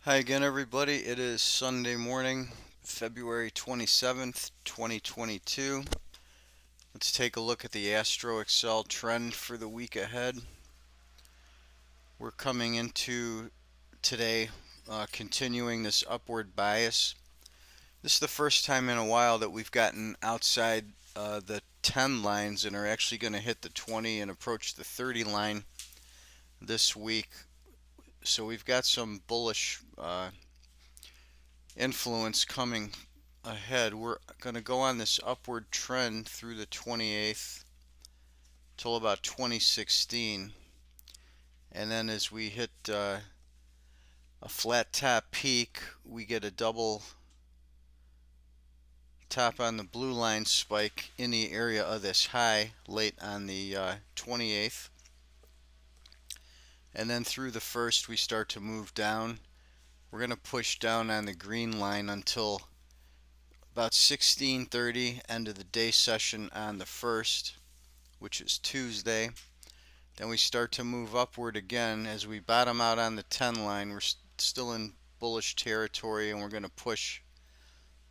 Hi again, everybody. It is Sunday morning, February 27th, 2022. Let's take a look at the Astro Excel trend for the week ahead. We're coming into today continuing this upward bias. This is the first time in a while that we've gotten outside the 10 lines and are actually going to hit the 20 and approach the 30 line this week. So we've got some bullish influence coming ahead. We're going to go on this upward trend through the 28th till about 2016, and then as we hit a flat top peak, we get a double top on the blue line spike in the area of this high late on the 28th, and then through the first we start to move down. We're going to push down on the green line until about 16:30, end of the day session on the 1st, which is Tuesday. Then we start to move upward again as we bottom out on the 10 line. We're still in bullish territory, and we're going to push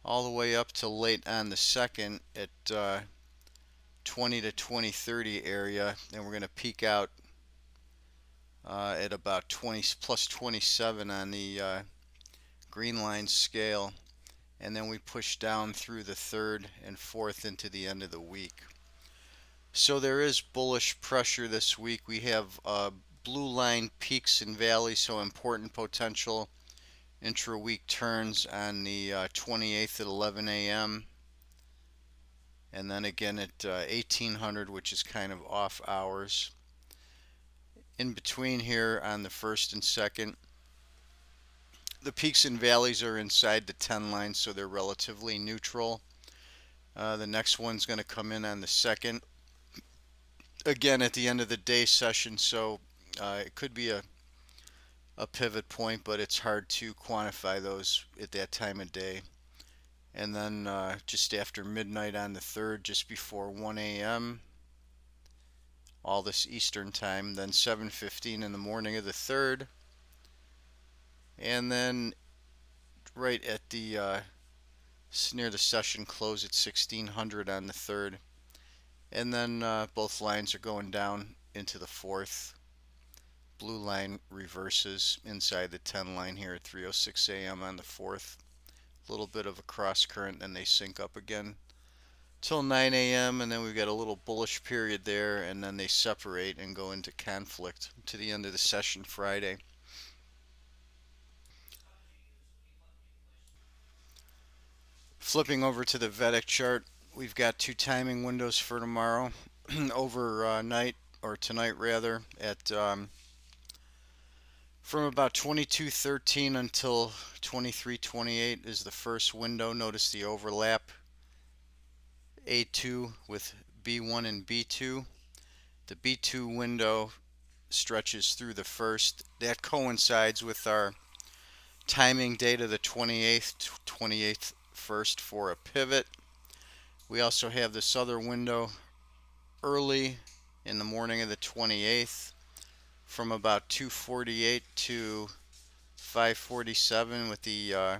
all the way up to late on the 2nd at 20 to 2030 area. Then we're going to peak out at about 20 plus 27 on the green line scale, and then we push down through the 3rd and 4th into the end of the week. So there is bullish pressure this week. We have blue line peaks and valleys, so important potential intra-week turns on the 28th at 11 a.m. and then again at 1800, which is kind of off hours. In between here on the 1st and 2nd, the peaks and valleys are inside the 10 line, so they're relatively neutral. The next one's going to come in on the 2nd, again at the end of the day session, so it could be a pivot point, but it's hard to quantify those at that time of day. And then just after midnight on the 3rd, just before 1 a.m., all this Eastern time, then 7:15 in the morning of the 3rd, and then right at the near the session close at 1600 on the 3rd, and then both lines are going down into the 4th. Blue line reverses inside the 10 line here at 3:06 a.m. on the 4th. A little bit of a cross current, then they sync up again till 9 a.m. and then we've got a little bullish period there, and then they separate and go into conflict to the end of the session Friday. Flipping over to the Vedic chart, we've got two timing windows for tomorrow. Overnight, or tonight rather, at from about 22:13 until 23:28 is the first window. Notice the overlap, A2 with B1 and B2. The B2 window stretches through the first. That coincides with our timing date of the 28th first for a pivot. We also have this other window early in the morning of the 28th from about 2:48 to 5:47 with the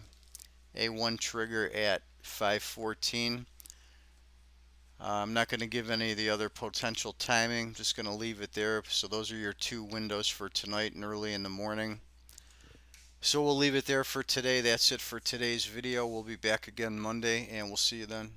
A1 trigger at 5:14. I'm not going to give any of the other potential timing, just going to leave it there. So those are your two windows for tonight and early in the morning. So we'll leave it there for today. That's it for today's video. We'll be back again Monday, and we'll see you then.